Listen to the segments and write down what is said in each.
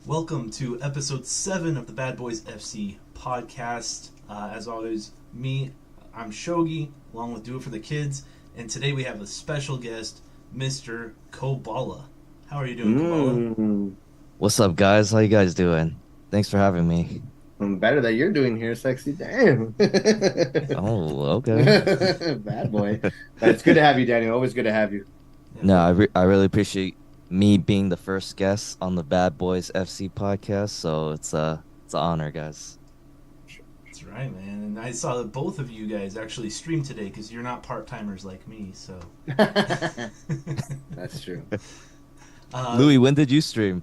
Welcome to episode 7 of the Bad Boys FC podcast. As always, I'm Shogi, along with Do It For The Kids, and today we have a special guest, Mr. Koballa. How are you doing, Koballa? Mm, What's up, guys? How you guys doing? Thanks for having me. better that you're doing here, sexy. Damn. Oh, okay. Bad boy. It's good to have you, Daniel. Always good to have you. Yeah, No, I really appreciate me being the first guest on the Bad Boys FC podcast. So it's an honor, guys. that's right, man. And I saw that both of you guys actually streamed today because you're not part-timers like me, so... That's true. uh, Louis, when did you stream?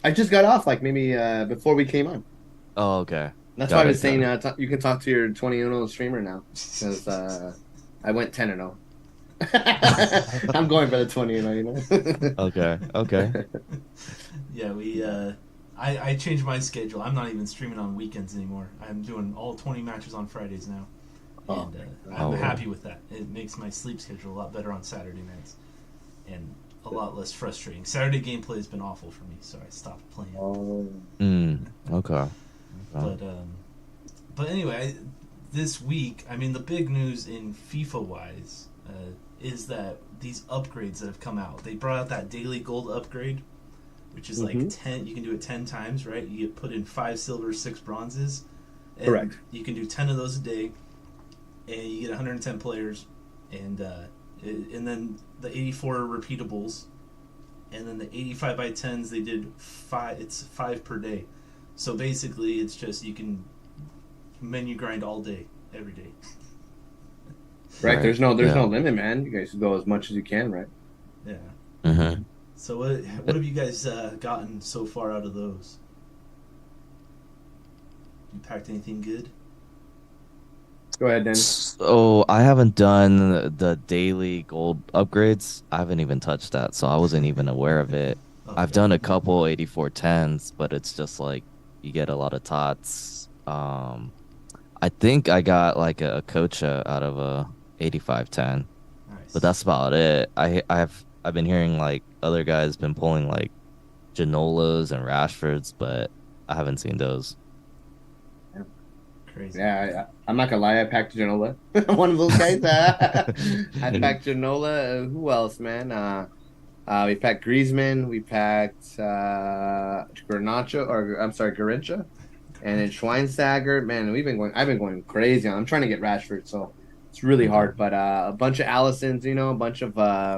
I just got off like maybe before we came on. Oh, okay. That's why I Got was it, got saying it. you can talk to your 20 streamer now because I went 10-0. I'm going for the 20, you know. Okay, okay. yeah, I changed my schedule. I'm not even streaming on weekends anymore. I'm doing all 20 matches on Fridays now. Oh, And I'm Oh, happy with that. It makes my sleep schedule a lot better on Saturday nights, and a lot less frustrating. Saturday gameplay has been awful for me, so I stopped playing. oh. okay. Okay. But anyway, this week, I mean, the big news in FIFA wise is that these upgrades that have come out. They brought out that daily gold upgrade, which is like Hmm. 10. You can do it 10 times, right? You put in 5 silvers, 6 bronzes, and Correct. you can do 10 of those a day, and you get 110 players, and and then the 84 repeatables, and then the 85 by 10s. They did five. It's 5 per day, so basically it's just you can menu grind all day, every day. Right. Right. There's no Yeah. limit, man. You guys can go as much as you can, right? Yeah. Mm-hmm. So what have you guys gotten so far out of those? You packed anything good? Go ahead, Danny. So I haven't done the daily gold upgrades. I haven't even touched that, so I wasn't even aware of it. I've Okay. done a couple 8410s, but it's just like you get a lot of tots. I think I got like a coacha out of a 8510, but Nice. that's about it. I've been hearing like other guys been pulling like Janolas and Rashfords, but I haven't seen those. Crazy. Yeah, I'm not gonna lie. I packed Janola. I'm one of those guys. I packed Janola. Who else, man? We packed Griezmann. We packed Garnacho, or I'm sorry, Garincha, and then Schweinsteiger. Man, we've been going. I've been going crazy. I'm trying to get Rashford, so it's really Okay. hard. But a bunch of Allisons, a bunch of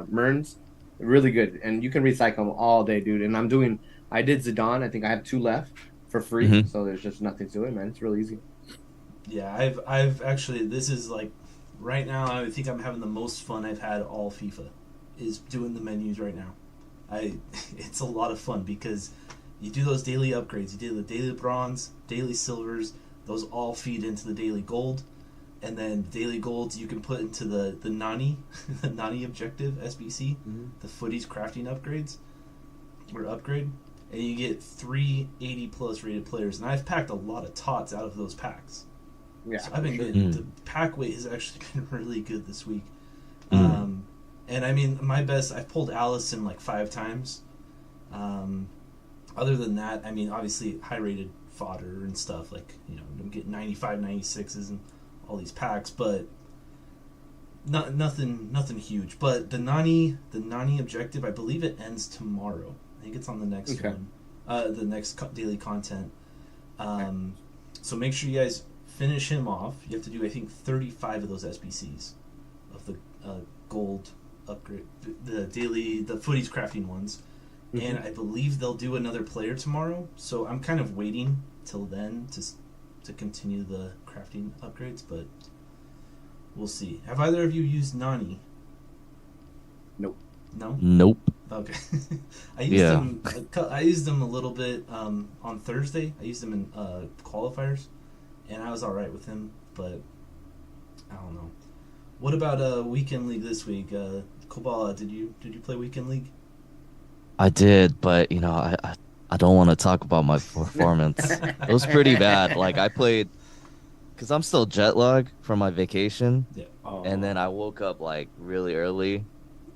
Merns, really good, and you can recycle them all day, dude. And I did Zidane. I think I have 2 left for free, Hmm. so there's just nothing to it, man. It's really easy. Yeah, I've actually, this is like right now I think I'm having the most fun I've had all FIFA is doing the menus right now. I It's a lot of fun because you do those daily upgrades. You do the daily bronze, daily silvers. Those all feed into the daily gold, and then daily golds you can put into the Nani the Nani objective SBC, Mhm. the Futties crafting upgrades or upgrade, and you get 380 plus rated players. And I've packed a lot of tots out of those packs. Yeah, So I've for been sure. getting the pack weight has actually been really good this week. Mm. And I mean, my best, I've pulled Allison like 5 times. Um, Other than that, I mean, obviously high rated fodder and stuff like, I'm getting 95, 96s and all these packs, but nothing huge. But the Nani objective, I believe it ends tomorrow. I think it's on the next Okay. one, the next daily content. Um, so make sure you guys finish him off. You have to do, I think, 35 of those SBCs of the gold upgrade, the footies crafting ones. And Mhm. I believe they'll do another player tomorrow. So I'm kind of waiting till then to continue the crafting upgrades, but we'll see. Have either of you used Nani? Nope. No. Nope. Okay. I used Yeah. them. I used them a little bit on Thursday. I used them in qualifiers, and I was all right with him. But I don't know. What about weekend league this week? Kobala, did you play weekend league? I did, but I don't want to talk about my performance. It was pretty bad. Like I played because I'm still jet lagged from my vacation, Yeah. and then Oh, I woke up like really early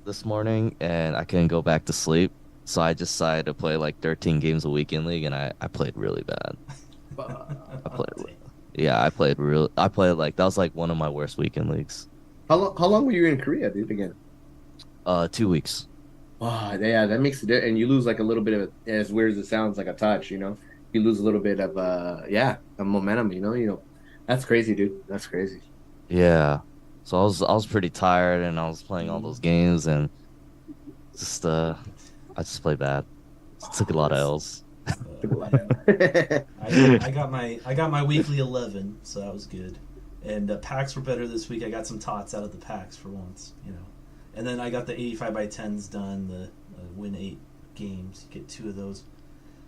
this morning, and I couldn't go back to sleep. So I decided to play like 13 games a week in league, and I played really bad. I played, yeah, I played like that was like one of my worst weekend leagues. How long were you in Korea, dude? Again. 2 weeks. Oh, yeah, that makes it, and you lose like a little bit of, as weird as it sounds, like a touch, you lose a little bit of, yeah, the momentum, that's crazy, dude. That's crazy. Yeah. So I was pretty tired, and I was playing all those games, and just I just played bad. Just took a lot of L's. Yeah. I got my weekly 11, so that was good. And packs were better this week. I got some tots out of the packs for once, And then I got the 85 by 10s done. The win 8 games. You get 2 of those.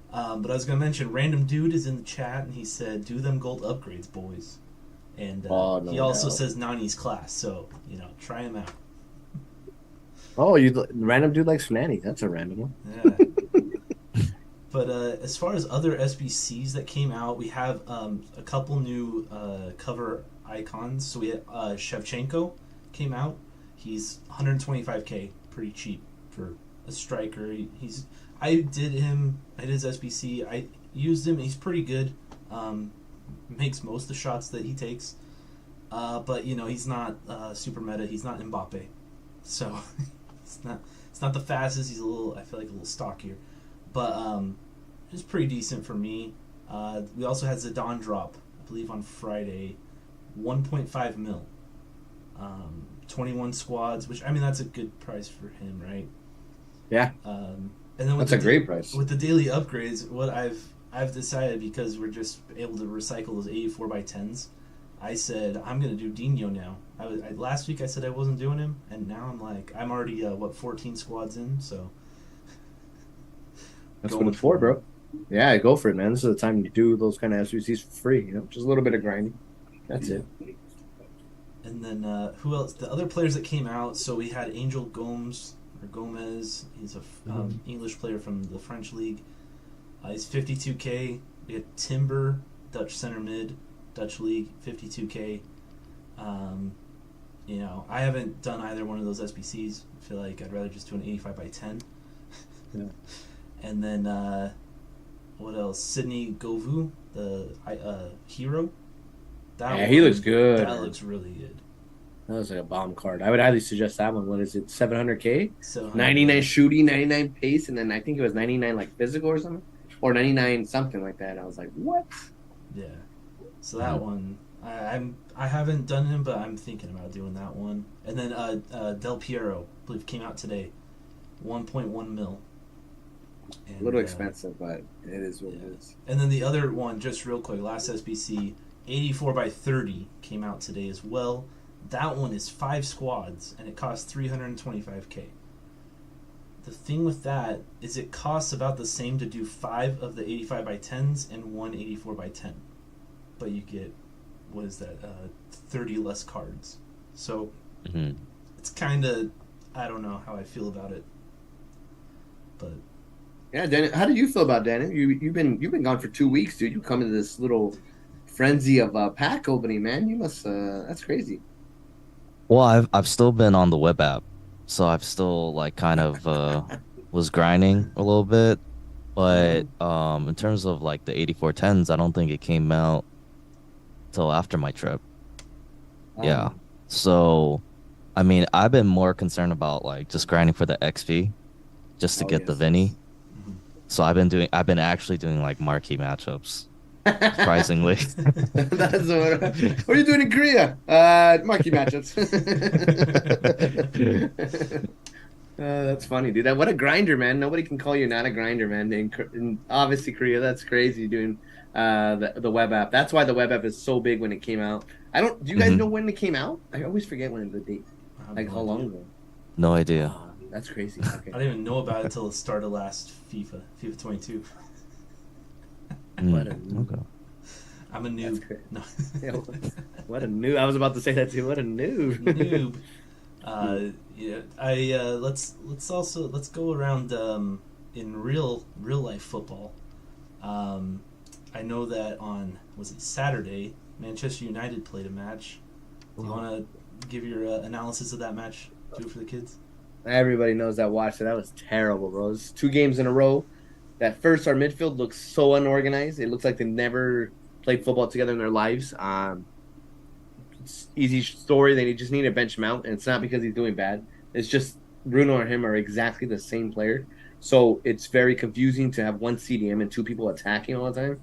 But I was gonna mention, random dude is in the chat, and he said, "Do them gold upgrades, boys." And No he also doubt. says Nani's class, so try him out. Oh, you random dude likes Fanani. That's a random one. Yeah. But as far as other SBCs that came out, we have a couple new cover icons. So we had Shevchenko came out. He's 125k, pretty cheap for a striker. I did his SBC. I used him. He's pretty good. Makes most of the shots that he takes. But he's not super meta. He's not Mbappe, so it's not the fastest. He's I feel like a little stockier. But it's pretty decent for me. We also had Zidane drop, I believe, on Friday, 1.5 mil. 21 squads, which, I mean, that's a good price for him, right? Yeah. And then that's a great price. With the daily upgrades, what I've decided, because we're just able to recycle those 84 by 10s, I said I'm going to do Dino now. Last week I said I wasn't doing him, and now I'm already 14 squads in, so that's what it's for, bro. Yeah, go for it, man. This is the time you do those kind of SBCs for free. Just a little bit of grinding. That's it. And then who else? The other players that came out. So we had Angel Gomez. He's a English player from the French league. He's 52k. We had Timber, Dutch center mid, Dutch league, 52k. I haven't done either one of those SBCs. I feel like I'd rather just do an 85 by 10. Yeah. And then what else? Sydney Govu, the hero. He looks good. That looks really good. That was like a bomb card. I would highly suggest that one. What is it? 700k? 700. 99 shooting, 99 pace, and then I think it was 99 like physical or something, or 99 something like that. I was like, what? Yeah. So that one, I haven't done him, but I'm thinking about doing that one. And then Del Piero, I believe, came out today, 1.1 mil. And, a little expensive, but it is what it is. And then the other one, just real quick, last SBC, 84 by 30 came out today as well. That one is 5 squads, and it costs 325k. The thing with that is it costs about the same to do 5 of the 85 by 10s and 1 84 by 10. But you get, 30 less cards. So it's kind of, I don't know how I feel about it. But yeah, Daniel, how do you feel about Daniel? You've been gone for 2 weeks, dude. You come into this little frenzy of pack opening, man. You must that's crazy. Well, I've still been on the web app, so I've still like kind of was grinding a little bit, but in terms of like the 8410s, I don't think it came out till after my trip. Yeah, so I mean, I've been more concerned about like just grinding for the XP, just to get the Vinny. So I've been actually doing like marquee matchups. Surprisingly. That's what are you doing in Korea? Marquee matchups. That's funny, dude. What a grinder, man. Nobody can call you not a grinder, man. In obviously Korea, that's crazy doing the web app. That's why the web app is so big when it came out. Do you guys know when it came out? I always forget when the date. Like how long ago? No idea. That's crazy. Okay. I didn't even know about it until the start of last FIFA 22. What a noob. I'm a noob. No. What a noob. I was about to say that too. What a noob. Let's go around in real life football. I know that on Saturday, Manchester United played a match. Do you want to give your analysis of that match? Do it for the kids. Everybody knows that. Watched it. That was terrible, bro. It was 2 games in a row. That first, our midfield looks so unorganized. It looks like they never played football together in their lives. It's easy story. They just need to bench him out, and it's not because he's doing bad. It's just Bruno and him are exactly the same player. So it's very confusing to have one CDM and 2 people attacking all the time.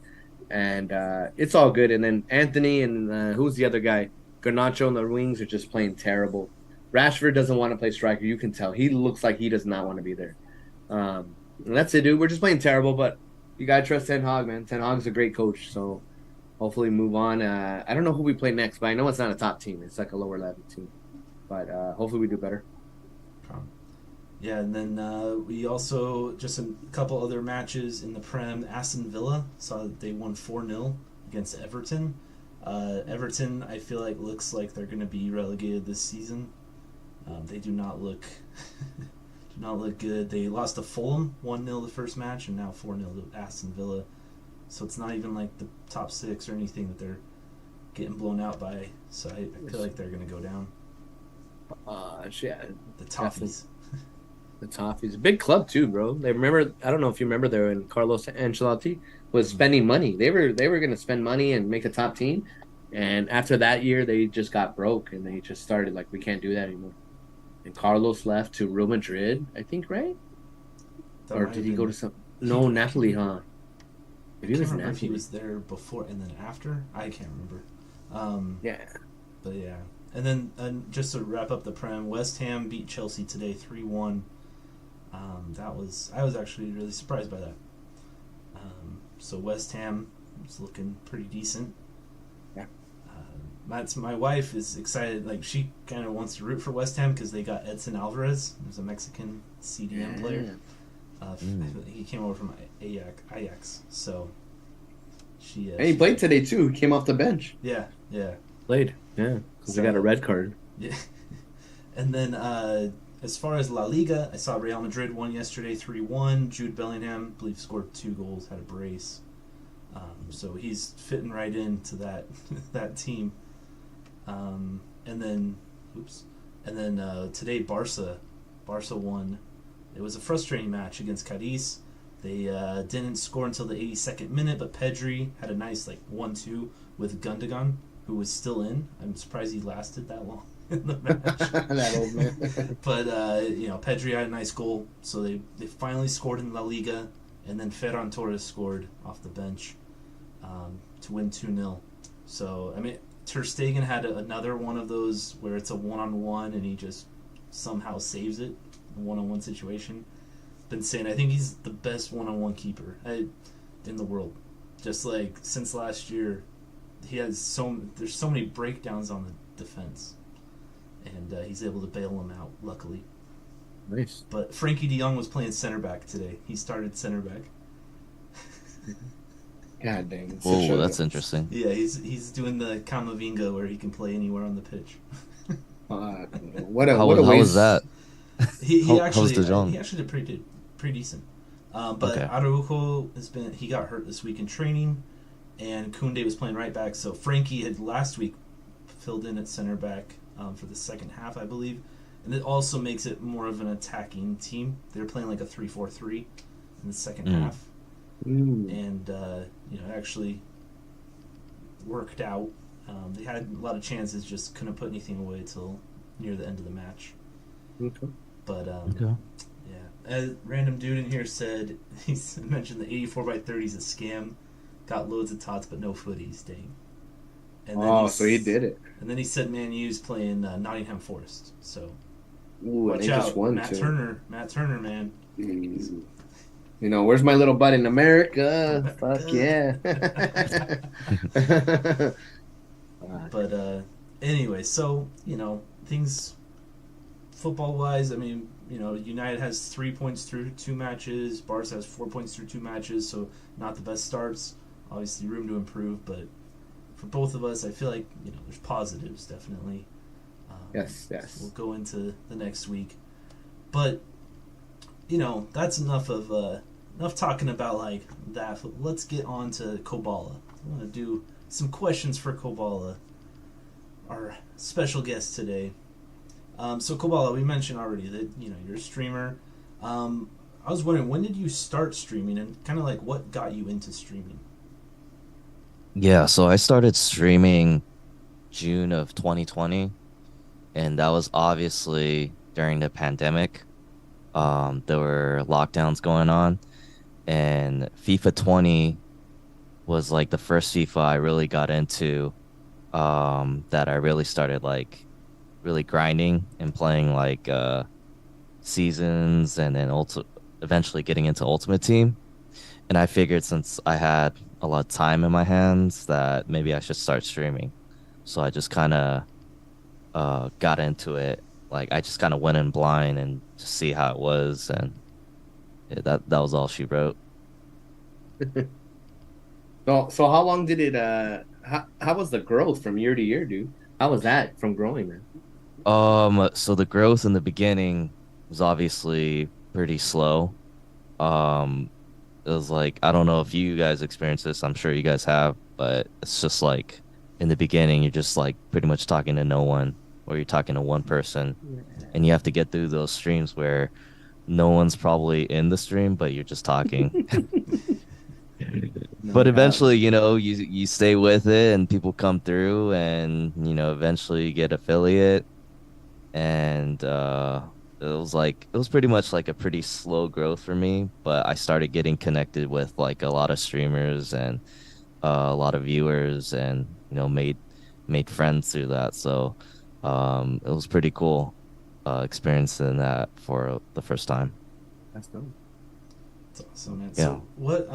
And it's all good. And then Anthony and who's the other guy? Garnacho and the wings are just playing terrible. Rashford doesn't want to play striker. You can tell. He looks like he does not want to be there. And that's it, dude. We're just playing terrible, but you gotta trust Ten Hag, man. Ten Hag's a great coach, so hopefully move on. I don't know who we play next, but I know it's not a top team. It's like a lower level team. But hopefully we do better. Yeah, and then we also, just a couple other matches in the Prem. Aston Villa, saw that they won 4-0 against Everton. Everton, I feel like, looks like they're going to be relegated this season. They do not look do not look good. They lost to Fulham 1-0 the first match, and now 4-0 to Aston Villa. So it's not even like the top 6 or anything that they're getting blown out by. So I feel like they're going to go down. Yeah, The Toffees. The Toffees, a big club too, bro. They remember. I don't know if you remember there when Carlos Ancelotti was spending money. They were going to spend money and make a top team, and after that year, they just got broke and they just started like, we can't do that anymore. And Carlos left to Real Madrid, I think, right? Or did he go to some? No, Napoli, huh? Maybe it was Napoli. If he was there before and then after. I can't remember. Yeah. But yeah, and then just to wrap up the Prem, West Ham beat Chelsea today 3-1. I was actually really surprised by that. So West Ham is looking pretty decent. Yeah. My wife is excited. Like, she kind of wants to root for West Ham because they got Edson Alvarez, who's a Mexican CDM player. He came over from Ajax. So she. And he played today too. He came off the bench. Yeah. Played. Yeah, because they got a red card. Yeah. And then as far as La Liga, I saw Real Madrid won yesterday 3-1. Jude Bellingham, I believe, scored 2 goals, had a brace. So he's fitting right into that team. And then today Barca won. It was a frustrating match against Cadiz. They didn't score until the 82nd minute, but Pedri had a nice 1-2 with Gundogan, who was still in. I'm surprised he lasted that long in the match. That old man. But Pedri had a nice goal, so they finally scored in La Liga, and then Ferran Torres scored off the bench to win 2-0. So I mean, Ter Stegen had another one of those where it's a one-on-one and he just somehow saves it, a one-on-one situation. Been saying I think he's the best one-on-one keeper in the world. Just like since last year, there's so many breakdowns on the defense, and he's able to bail them out, luckily. Nice. But Frankie de Jong was playing center back today. He started center back. God dang. Whoa, that's interesting. Yeah, he's doing the Camavinga where he can play anywhere on the pitch. How was that? He actually did pretty decent. But okay. Araujo he got hurt this week in training, and Koundé was playing right back. So Frankie had last week filled in at center back for the second half, I believe. And it also makes it more of an attacking team. They're playing like a 3-4-3 in the second half. And it actually worked out. They had a lot of chances, just couldn't put anything away till near the end of the match. Okay. But yeah, a random dude in here said he mentioned the 84/30 is a scam. Got loads of tots, but no footies. Dang. And then so he did it. And then he said Man U's playing Nottingham Forest. So watch out, just won Matt Turner, man. Where's my little bud in America? Fuck yeah. But anyway, so things football-wise, I mean, United has 3 points through 2 matches. Barca has 4 points through 2 matches, so not the best starts. Obviously, room to improve, but for both of us, I feel like there's positives definitely. Yes. We'll go into the next week, but that's enough talking about like that. Let's get on to Koballa. I want to do some questions for Koballa, our special guest today. So Koballa, we mentioned already that you're a streamer. I was wondering, when did you start streaming, and kind of like what got you into streaming? Yeah, so I started streaming June of 2020, and that was obviously during the pandemic. There were lockdowns going on, and FIFA 20 was like the first FIFA I really got into, that I really started like really grinding and playing like seasons and then eventually getting into Ultimate Team. And I figured since I had a lot of time in my hands that maybe I should start streaming. So I just kind of got into it. Like I just kind of went in blind and just see how it was, and yeah, that was all she wrote. So how long did it how was the growth from year to year, dude? How was that from growing, man? So the growth in the beginning was obviously pretty slow. Um, it was like I don't know if you guys experienced this. I'm sure you guys have, but it's just like in the beginning you're just like pretty much talking to no one, or you're talking to one person, and you have to get through those streams where no one's probably in the stream, but you're just talking. No But doubt. eventually, you stay with it and people come through and eventually you get affiliate, and it was pretty much like a pretty slow growth for me, but I started getting connected with like a lot of streamers and a lot of viewers, and made friends through that. So it was pretty cool experiencing that for the first time. That's dope. That's awesome, man. Yeah. So what,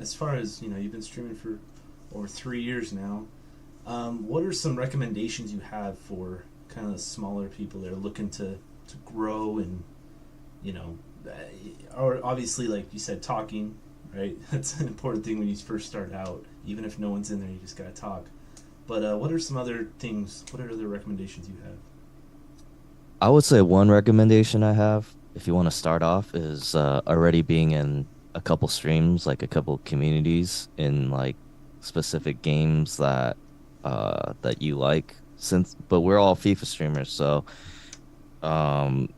as far as you've been streaming for over 3 years now. What are some recommendations you have for kind of smaller people that are looking to grow and you know, or obviously like you said, talking, right? That's an important thing when you first start out. Even if no one's in there, you just gotta talk. But what are some other things? What are other recommendations you have? I would say one recommendation I have, if you want to start off, is already being in a couple streams, like a couple communities in like specific games that you like. But we're all FIFA streamers, so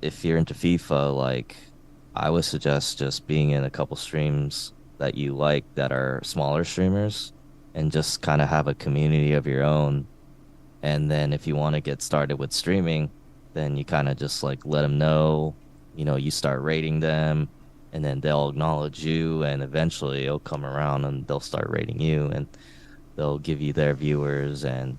if you're into FIFA, like I would suggest just being in a couple streams that you like that are smaller streamers, and just kind of have a community of your own. And then if you want to get started with streaming, then you kind of just like let them know, you start rating them, and then they'll acknowledge you, and eventually it'll come around and they'll start rating you, and they'll give you their viewers. And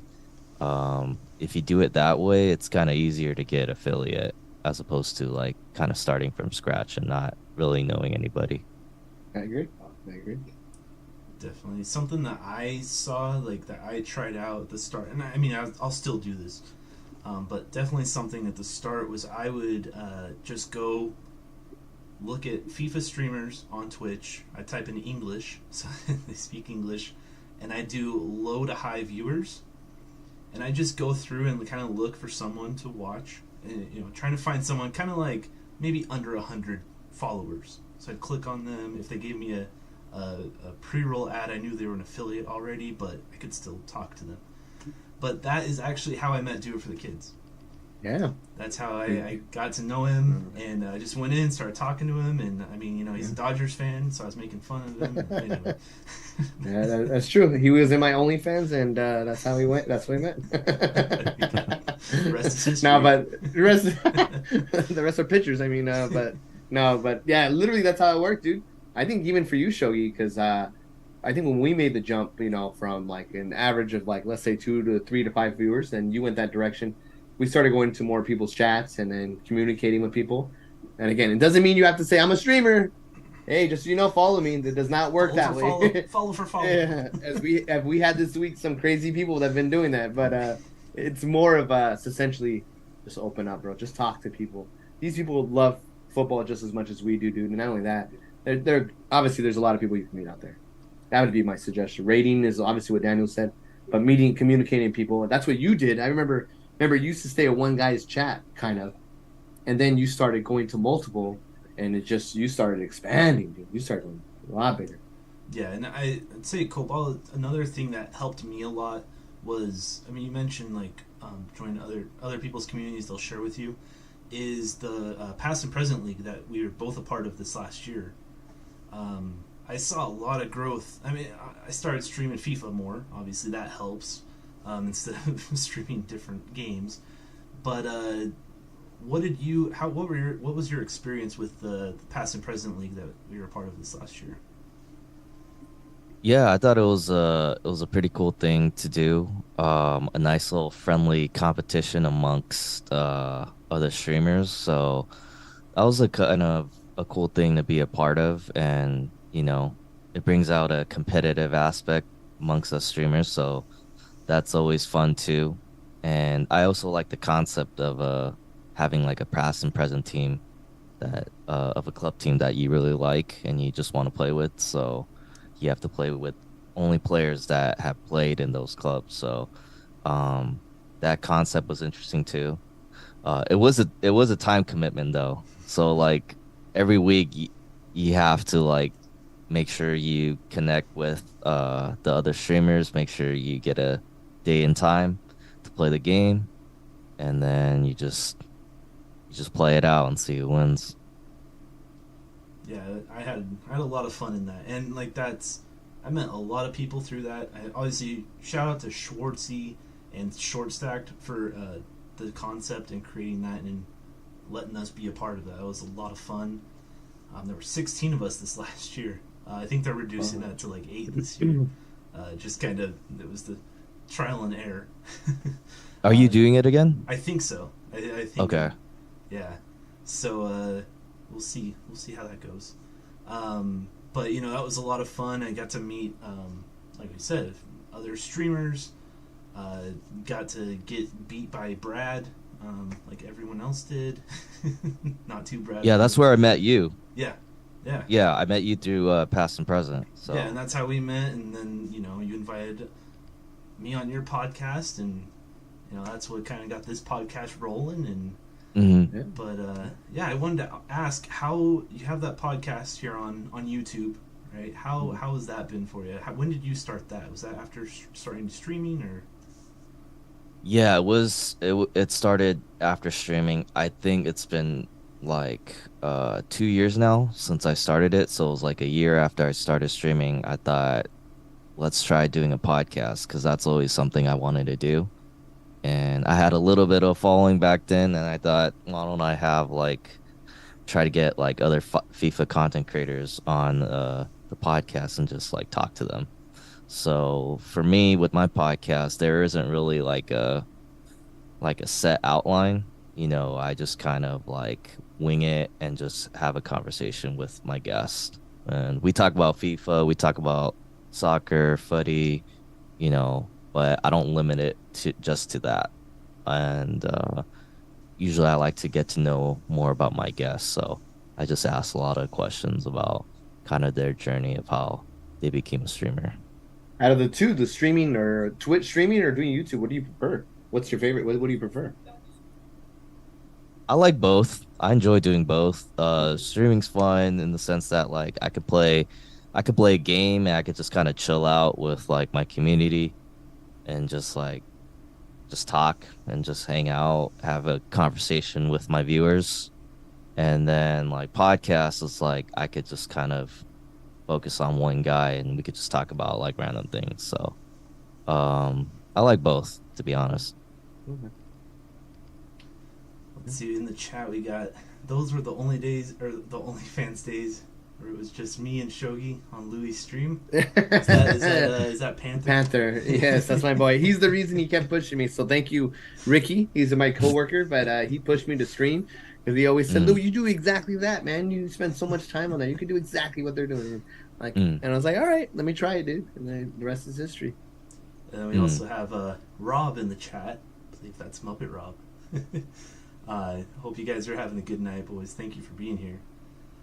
if you do it that way, it's kind of easier to get affiliate as opposed to like kind of starting from scratch and not really knowing anybody. I agree. I agree. Definitely something that I saw, like that I tried out at the start, and I mean I'll still do this, but definitely something at the start was I would just go look at FIFA streamers on Twitch. I type in English, so they speak English, and I do low to high viewers, and I just go through and kind of look for someone to watch, and, trying to find someone kind of like maybe under 100 followers. So I'd click on them. If they gave me a pre-roll ad, I knew they were an affiliate already, but I could still talk to them. But that is actually how I met Do It For The Kids. Yeah. That's how I got to know him, and I just went in, started talking to him, and I mean, he's a Dodgers fan, so I was making fun of him. Anyway. Yeah, that's true. He was in my OnlyFans, and that's how we went. That's what we met. The rest is history. No, but the rest, the rest are pictures. I mean, but no, but yeah, literally that's how it worked, dude. I think even for you, Shogi, because I think when we made the jump, from like an average of like let's say 2 to 3 to 5 viewers, and you went that direction, we started going to more people's chats and then communicating with people. And again, it doesn't mean you have to say I'm a streamer. Hey, just follow me. It does not work that way. Follow for follow. Yeah, as we had this week some crazy people that have been doing that, but it's more of essentially just open up, bro. Just talk to people. These people love football just as much as we do, dude. And not only that, they're obviously there's a lot of people you can meet out there. That would be my suggestion. Rating is obviously what Daniel said, but meeting, communicating people. That's what you did. I remember you used to stay at one guy's chat kind of, and then you started going to multiple, and you started expanding, dude. You started going a lot bigger. Yeah, and I'd say Koballa, another thing that helped me a lot was, I mean, you mentioned like join other people's communities, they'll share with you, is the past and present league that we were both a part of this last year. I saw a lot of growth. I mean, I started streaming FIFA more. Obviously, that helps instead of streaming different games. But what was your experience with the past and present league that we were a part of this last year? Yeah, I thought it was a pretty cool thing to do. A nice little friendly competition amongst other streamers. So that was a kind of a cool thing to be a part of, and it brings out a competitive aspect amongst us streamers. So that's always fun too. And I also like the concept of having like a past and present team that of a club team that you really like and you just want to play with. So you have to play with only players that have played in those clubs. So um, that concept was interesting too. It was a time commitment though. So like every week you have to like make sure you connect with the other streamers, make sure you get a day and time to play the game, and then you just play it out and see who wins. Yeah, I had a lot of fun in that, and like I met a lot of people through that. I obviously shout out to Schwartzy and Short Stacked for the concept and creating that and letting us be a part of that. It was a lot of fun. There were 16 of us this last year. I think they're reducing that to like 8 this year. Just kind of, it was the trial and error. Are you doing it again? I think so. I think. Okay. Yeah. So we'll see. We'll see how that goes. But that was a lot of fun. I got to meet, like I said, other streamers. Got to get beat by Brad, like everyone else did. Not too Brad. Yeah, that's where I met you. Yeah. Yeah. Yeah, I met you through past and present. So Yeah, and that's how we met. And then you invited me on your podcast, and that's what kind of got this podcast rolling. And mhm. but yeah, I wanted to ask how you have that podcast here on YouTube, right? How has that been for you? When did you start that? Was that after starting streaming, or? Yeah, it started after streaming. I think it's been like 2 years now since I started it. So it was like a year after I started streaming. I thought, let's try doing a podcast because that's always something I wanted to do. And I had a little bit of following back then, and I thought, why don't I have like try to get like other FIFA content creators on the podcast and just like talk to them. So for me with my podcast, there isn't really like a set outline. I just kind of like wing it and just have a conversation with my guest. And we talk about FIFA, we talk about soccer, footy, but I don't limit it to just to that. And usually I like to get to know more about my guests, so I just ask a lot of questions about kind of their journey of how they became a streamer. Out of the two, the streaming or Twitch streaming or doing YouTube, what do you prefer? What's your favorite? What do you prefer? I like both. I enjoy doing both. Streaming's fun in the sense that like I could play a game and I could just kind of chill out with like my community and just talk and just hang out, have a conversation with my viewers. And then like podcasts is like I could just kind of focus on one guy and we could just talk about like random things. So I like both, to be honest. Okay. Let's see, in the chat we got, those were the only days, or the only fans days, where it was just me and Shogi on Louis' stream. Is that Panther? Panther, yes, that's my boy. He's the reason he kept pushing me. So thank you, Ricky. He's my coworker, but he pushed me to stream because he always said, "Lou, you do exactly that, man. You spend so much time on that. You can do exactly what they're doing." And I was like, "All right, let me try it, dude." And then the rest is history. And then we also have Rob in the chat. I believe that's Muppet Rob. Hope you guys are having a good night, boys. Thank you for being here.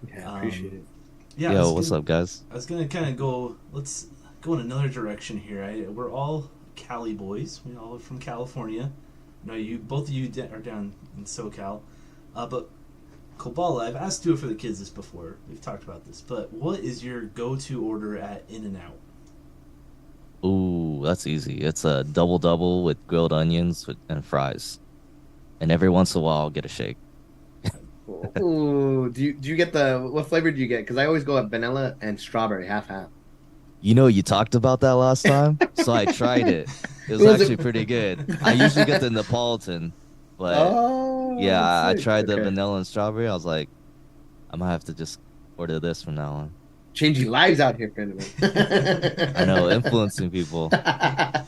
Yeah, appreciate it. Yeah. Yo, what's up, guys? I was gonna kind of go. Let's go in another direction here. We're all Cali boys. We all are from California. Both of you are down in SoCal. But Koballa, I've asked Do It For The Kids this before. We've talked about this. But what is your go-to order at In-N-Out? Ooh, Ooh, that's easy. It's a double double with grilled onions and fries. And every once in a while, I'll get a shake. Ooh, do you get the what flavor do you get? Because I always go at vanilla and strawberry, half half. You know, you talked about that last time, so I tried it. It was Was it? actually pretty good. I usually get the Neapolitan, but yeah, Oh, I sick. tried the Okay. vanilla and strawberry. I was like, I might have to just order this from now on. Changing lives out here, friend. I know, influencing people. The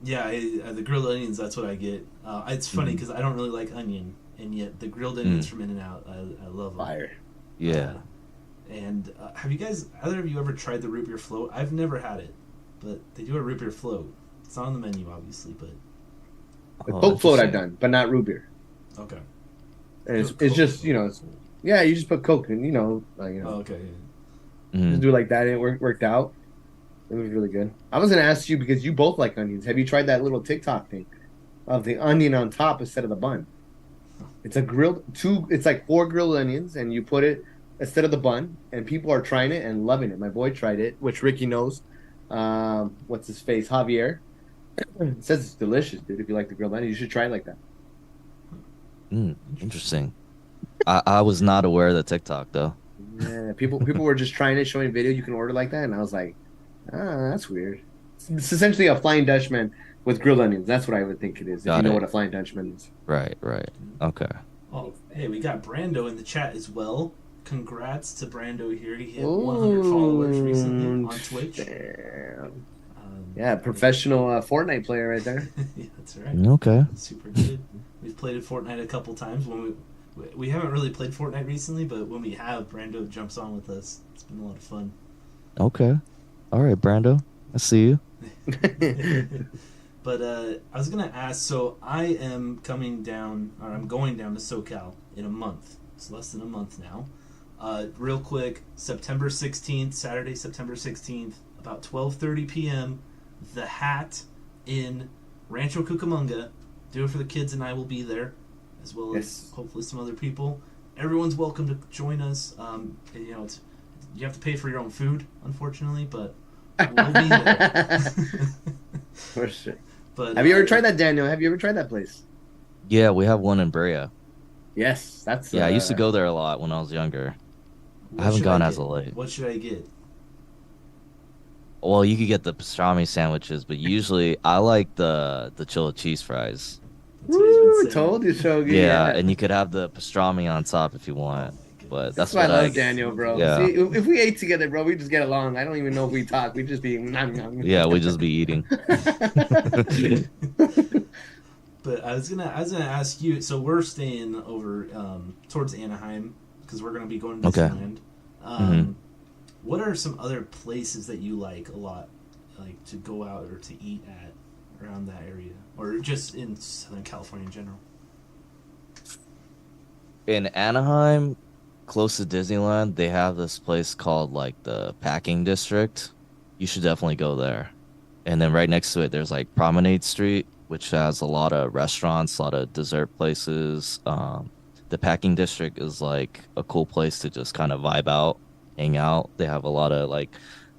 yeah, the grilled onions. That's what I get. It's funny Mhm. because I don't really like onion, and yet the grilled onions Mm, from In and Out, I love them. Fire. Uh, yeah. and have you guys, either of you, ever tried the root beer float? I've never had it, but they do a root beer float. It's not on the menu, obviously, but The Oh, Coke float I've interesting. done, but not root beer. okay. And Do a it's Coke just float. it's yeah, you just put Coke and Oh, okay. just Mm. do it like that. And it worked out. It was really good. I was gonna ask you because you both like onions. Have you tried that little TikTok thing of the onion on top instead of the bun? It's a grilled two. It's like four grilled onions, and you put it instead of the bun. And people are trying it and loving it. My boy tried it, which Ricky knows. What's his face? Javier. It says it's delicious, dude. If you like the grilled onion, you should try it like that. Mm, Interesting. interesting. I was not aware of the TikTok though. Yeah, people were just trying it, showing video you can order like that, and I was like, that's weird. It's essentially a Flying Dutchman with grilled onions. That's what I would think it is. If you Got know it. what a Flying Dutchman is. Right, right. Okay. Oh, hey, we got Brando in the chat as well. Congrats to Brando here. He hit 100 followers recently Ooh, on Twitch. damn. Um, Yeah, professional Fortnite player right there. yeah, that's right. Okay. Super good. We've played Fortnite a couple times. When we haven't really played Fortnite recently, but when we have, Brando jumps on with us. It's been a lot of fun. Okay. All right, Brando. I see you. But I was gonna ask. So I am coming down, or I'm going down to SoCal in a month. It's less than a month now. Real quick, September 16th, Saturday, September 16th, about 12:30 p.m. The Hat in Rancho Cucamonga. Do it for the kids, and I will be there, as well as Yes. hopefully some other people. Everyone's welcome to join us. You have to pay for your own food, unfortunately, but we'll be there. For sure. But Have you ever tried that, Daniel? Have you ever tried that place? Yeah, we have one in Brea. Yes, that's Yeah, I used to go there a lot when I was younger. What I haven't should gone get? as of late. What should I get? Well, you could get the pastrami sandwiches, but usually I like the chili cheese fries. That's what he's been Woo, saying. told you, Shogi. Yeah, Yeah. and you could have the pastrami on top if you Oh my want. But goodness. that's That's why I what I love Daniel, bro. Yeah. See, if we ate together, bro, we just get along. I don't even know if we talk. We just be nom, nom. Yeah, we just be eating. But I was gonna ask you. So we're staying over towards Anaheim because we're gonna be going to Okay. Disneyland. Mhm. What are some other places that you like a lot, like to go out or to eat at around that area, or just in Southern California in general? In Anaheim, close to Disneyland, they have this place called like the Packing District. You should definitely go there. And then right next to it, there's like Promenade Street, which has a lot of restaurants, a lot of dessert places. The Packing District is like a cool place to just kind of vibe out, hang out. They have a lot of like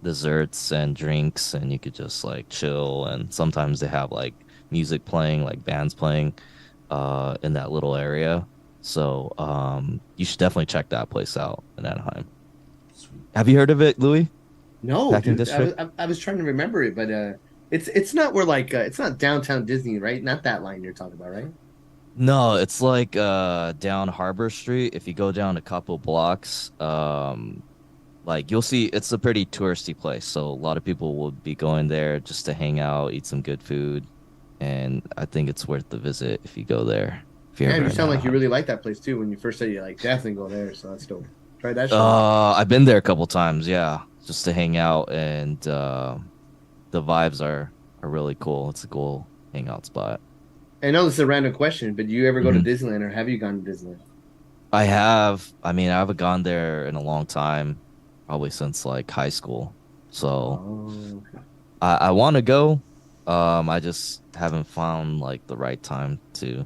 desserts and drinks, and you could just like chill. And sometimes they have like music playing, like bands playing, in that little area. So you should definitely check that place out in Anaheim. Sweet. Have you heard of it, Louis? No, Packing dude. District? I was trying to remember it, but it's not where like it's not downtown Disney, right? Not that line you're talking about, right? No, it's like down Harbor Street. If you go down a couple blocks, like you'll see it's a pretty touristy place. So a lot of people will be going there just to hang out, eat some good food, and I think it's worth the visit if you go there. If you're Damn, ever you in sound like you Anaheim. really like that place too. When you first said you like definitely go there, so that's dope. Try that shit. I've been there a couple times, yeah, just to hang out, and the vibes are really cool. It's a cool hangout spot. I know this is a random question, but do you ever go to Mhm. Disneyland or have you gone to Disneyland? I have. I mean, I haven't gone there in a long time, probably since like high school. So Oh, okay. I want to go. I just haven't found like the right time to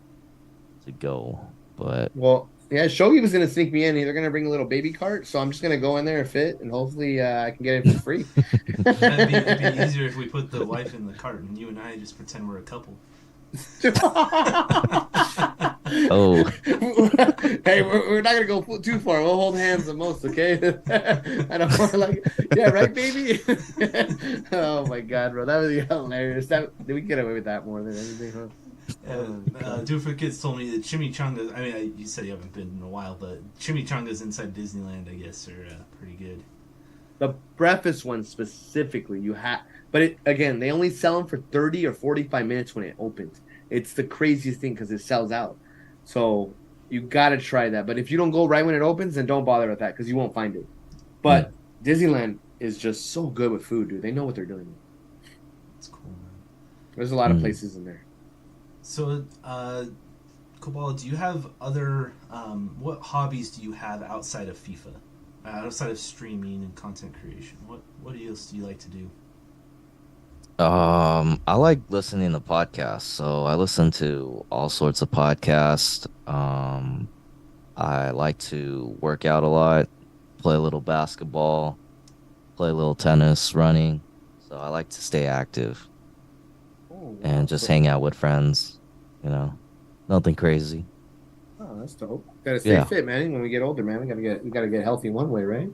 go. But Well, Yeah, Shogi was gonna sneak me in. They're gonna bring a little baby cart, so I'm just gonna go in there and fit, and hopefully I can get it for free. It'd be easier if we put the wife in the cart and you and I just pretend we're a couple. Oh, Hey, we're not gonna go too far. We'll hold hands the most, okay? I don't want like, yeah, right, baby. Oh my god, bro, that was hilarious. We get away with that more than anything, huh? Dude for Kids told me that chimichangas. I mean, you said you haven't been in a while, but chimichangas inside Disneyland, I guess, are pretty good. The breakfast one specifically, but again, they only sell them for 30 or 45 minutes when it opens. It's the craziest thing because it sells out. So you gotta try that. But if you don't go right when it opens, then don't bother with that because you won't find it. But Disneyland is just so good with food, dude. They know what they're doing. It's cool, man. There's a lot of places in there. So, Koballa, do you have other what hobbies do you have outside of FIFA? Outside of streaming and content creation, what else do you like to do? I like listening to podcasts, so I listen to all sorts of podcasts. I like to work out a lot, play a little basketball, play a little tennis, running. So I like to stay active and just hang out with friends, you know, nothing crazy. Oh, that's dope. Gotta stay fit, man. When we get older, man, we gotta get healthy one way, right?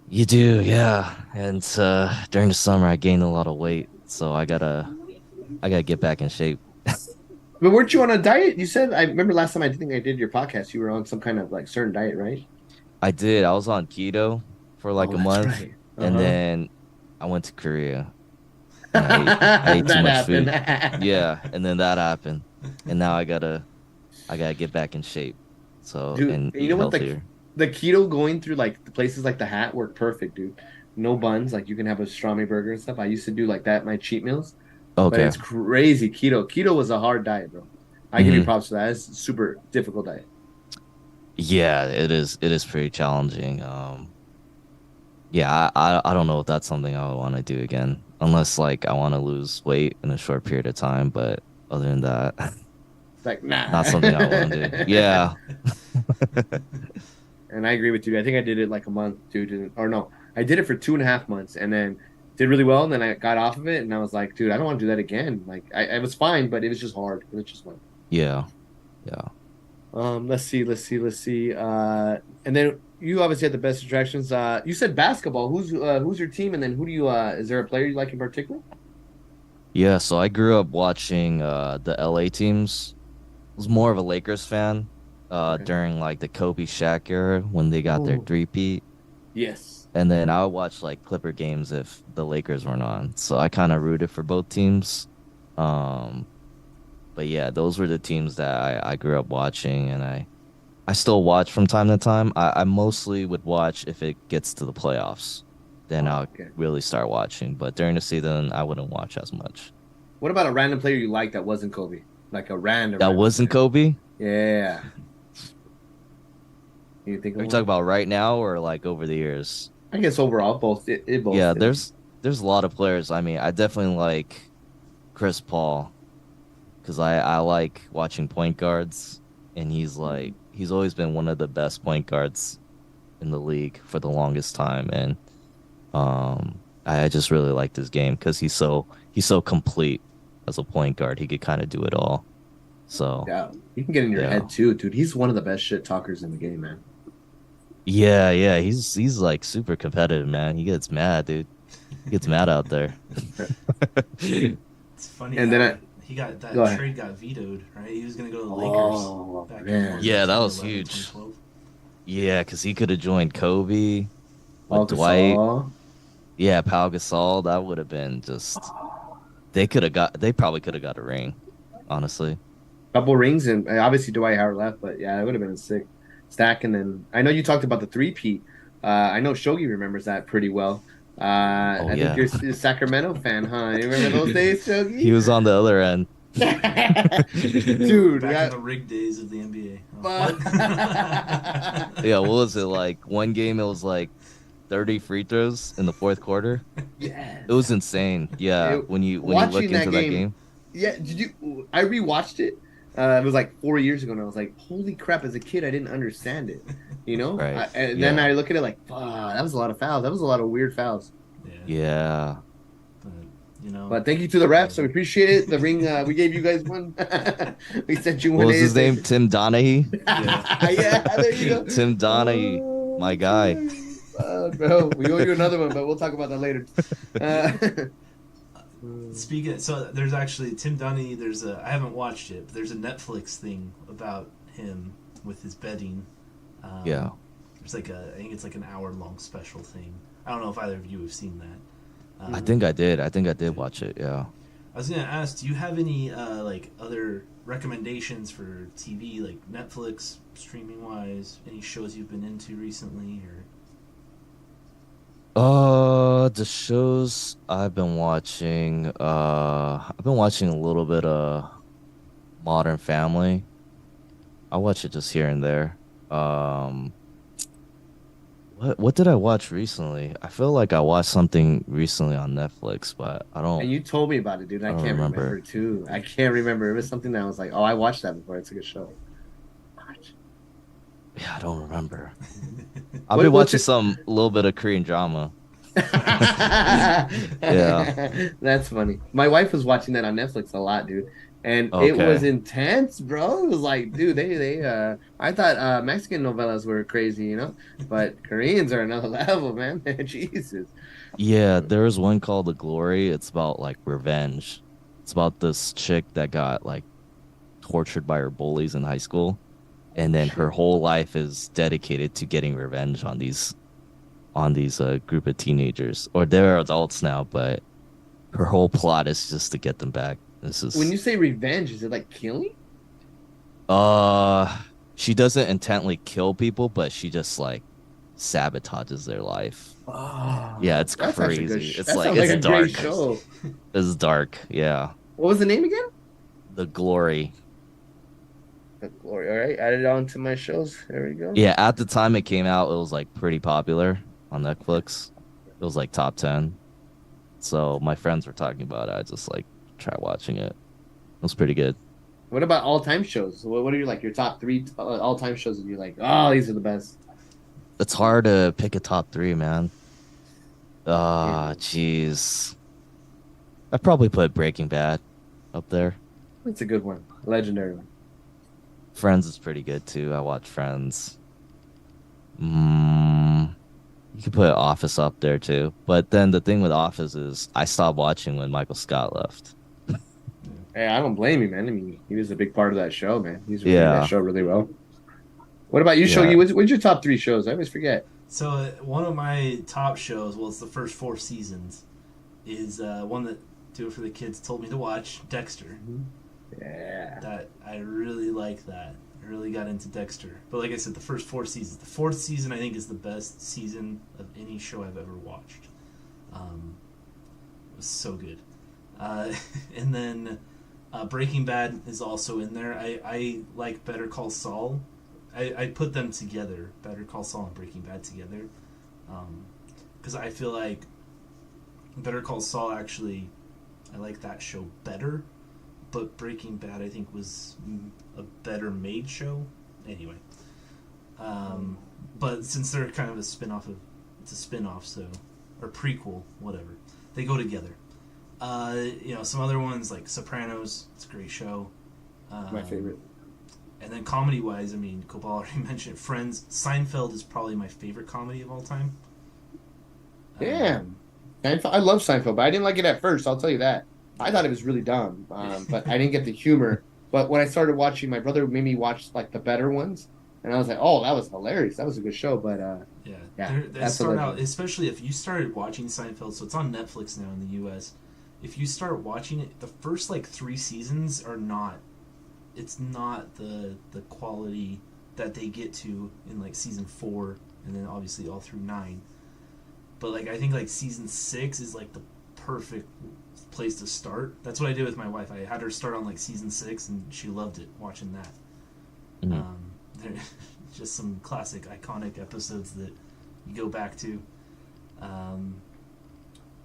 You do, yeah. And during the summer, I gained a lot of weight, so I gotta get back in shape. But weren't you on a diet? You said I remember last time I think I did your podcast. You were on some kind of like certain diet, right? I did. I was on keto for like a month, right. and then I went to Korea. And I ate too much food. Yeah, and then that happened, and now I gotta get back in shape. So dude, and you eat know what healthier. the keto going through like the places like the Hat work perfect, dude. No buns, like you can have a pastrami burger and stuff. I used to do like that my cheat meals, but Okay. it's crazy. Keto was a hard diet, bro. I give you props for that. It's a super difficult diet. Yeah, it is. It is pretty challenging. Yeah, I don't know if that's something I would want to do again, unless like I want to lose weight in a short period of time. But other than that, It's like nah, not something I want to do. Yeah. And I agree with you. I think I did it like a month, dude, or no, I did it for 2.5 months, and then did really well, and then I got off of it, and I was like, dude, I don't want to do that again. Like, I was fine, but it was just hard. It was just like, Yeah. Yeah. let's see. And then you obviously had the best attractions. You said basketball. Who's your team, and then who do you? Is there a player you like in particular? Yeah. So I grew up watching the LA teams. I was more of a Lakers fan during like the Kobe Shaq era when they got their three-peat. Yes. And then I would watch like Clipper games if the Lakers weren't on. So I kind of rooted for both teams. But yeah, those were the teams that I grew up watching, and I still watch from time to time. I mostly would watch if it gets to the playoffs. Then I'll really start watching. But during the season, I wouldn't watch as much. What about a random player you like that wasn't Kobe? Like a random. That wasn't player. Kobe? Yeah. You think? Are you talking about right now or like over the years? I guess overall, both. It both. Yeah, there's a lot of players. I mean, I definitely like Chris Paul because I like watching point guards, and he's always been one of the best point guards in the league for the longest time, and I just really like this game because he's so complete as a point guard. He could kind of do it all. So yeah, he can get in your head too, dude. He's one of the best shit talkers in the game, man. Yeah, he's like super competitive, man. He gets mad, dude. He gets mad out there. It's funny. And then he got that trade got vetoed, right? He was gonna go to the Lakers. Back in yeah, that was huge. Yeah, because he could have joined Kobe with Dwight. Yeah, Pau Gasol. That would have been just. They probably could have got a ring, honestly. Couple rings, and obviously Dwight Howard left, but yeah, it would have been a sick stack. And then I know you talked about the three-peat. I know Shogi remembers that pretty well. I think you're a Sacramento fan, huh? You remember those days, Shogi? He was on the other end. Dude, back in the rig days of the NBA. Yeah, what was it like? One game it was like 30 free throws in the fourth quarter. Yeah, it was insane. Yeah, when you look into that game. Yeah, I rewatched it It was like 4 years ago, and I was like, "Holy crap!" As a kid, I didn't understand it. You know, Right. and then Yeah. I look at it like, "Fuck, that was a lot of fouls. That was a lot of weird fouls." Yeah, Yeah. but you know, But thank you to the refs. I whatever. appreciate it. The ring, we gave you guys one. We sent you What one was his name? ASAP. Tim Donaghy? Yeah. Yeah, there you go. Tim Donaghy, Oh, my guy. bro, we owe you another one, but we'll talk about that later. Uh, Speaking, so there's actually Tim Dunny. I haven't watched it, but there's a Netflix thing about him with his betting. Yeah. There's I think it's like an hour-long special thing. I don't know if either of you have seen that. I think I did. I think I did watch it. Yeah. I was gonna ask, do you have any like other recommendations for TV, like Netflix streaming wise? Any shows you've been into recently, or The shows I've been watching a little bit of Modern Family. I watch it just here and there. Um, what did I watch recently? I feel like I watched something recently on Netflix, but and you told me about it, dude. I I don't can't remember remember. too. I can't remember. It was something that I was like, "Oh, I watched that before. It's a good show." Yeah, I don't remember. I've What, been what's watching it? some little bit of Korean drama. Yeah. That's funny. My wife was watching that on Netflix a lot, dude. And it was Okay. intense, bro. It was like, dude, they I thought Mexican novellas were crazy, you know, but Koreans are another level, man. Jesus. Yeah, there was one called The Glory. It's about like revenge. It's about this chick that got like tortured by her bullies in high school, and then her Shit. whole life is dedicated to getting revenge on these group of teenagers. Or they're adults now, but her whole plot is just to get them back. This When is you say revenge, is it like killing? uh she doesn't intently kill people, but she just like sabotages their life. Yeah, Oh, it's that's actually good. crazy. It's That like sounds like it's a great dark. show. It's dark. Yeah. What was the name again? The Glory. The Glory. All right, add it on to my shows. There we go. Yeah, at the time it came out, it was like pretty popular on Netflix. It was like top 10. So my friends were talking about it. I just like try watching it. It was pretty good. What about all-time shows? What are your top three all-time shows that you're like, oh, these are the best? It's hard to pick a top three, man. Yeah, Jeez. I'd probably put Breaking Bad up there. it's a good one, legendary one. Friends is pretty good too. I watch Friends. Mm, you could put Office up there too. But then the thing with Office is I stopped watching when Michael Scott left. Hey, I don't blame you, man. I mean, he was a big part of that show, man. He's made that Yeah. show really well. What about you, Yeah. Shogi? What's your top three shows? I always forget. so one of my top shows, well, it's the first 4 seasons, is one that Do It For The Kids told me to watch, Dexter. Yeah. That I really like that. I really got into Dexter. But like I said, the first 4 seasons. The fourth season I think is the best season of any show I've ever watched. It was so good. And then Breaking Bad is also in there. I like Better Call Saul. I put them together, Better Call Saul and Breaking Bad together. Because I feel like Better Call Saul actually, I like that show better. But Breaking Bad, I think, was a better made show. Anyway, but since they're kind of a spin-off of, it's a spin-off, so, or prequel, whatever, they go together. Some other ones like Sopranos, it's a great show. My favorite. And then comedy-wise, I mean, Koballa already mentioned it. Friends. Seinfeld is probably my favorite comedy of all time. Damn. Seinfeld, I love Seinfeld, but I didn't like it at first. I'll tell you that. I thought it was really dumb, but I didn't get the humor. But when I started watching, my brother made me watch like the better ones, and I was like, "Oh, that was hilarious. That was a good show." But Yeah, yeah, they that's a start out, legend. especially if you started watching Seinfeld. So it's on Netflix now in the U.S. If you start watching it, the first like 3 seasons are not. It's not the quality that they get to in like season 4, and then obviously all through 9. But like I think like season 6 is like the perfect place to start. That's what I did with my wife. I had her start on like season 6, and she loved it watching that. Mhm. They're just some classic, iconic episodes that you go back to.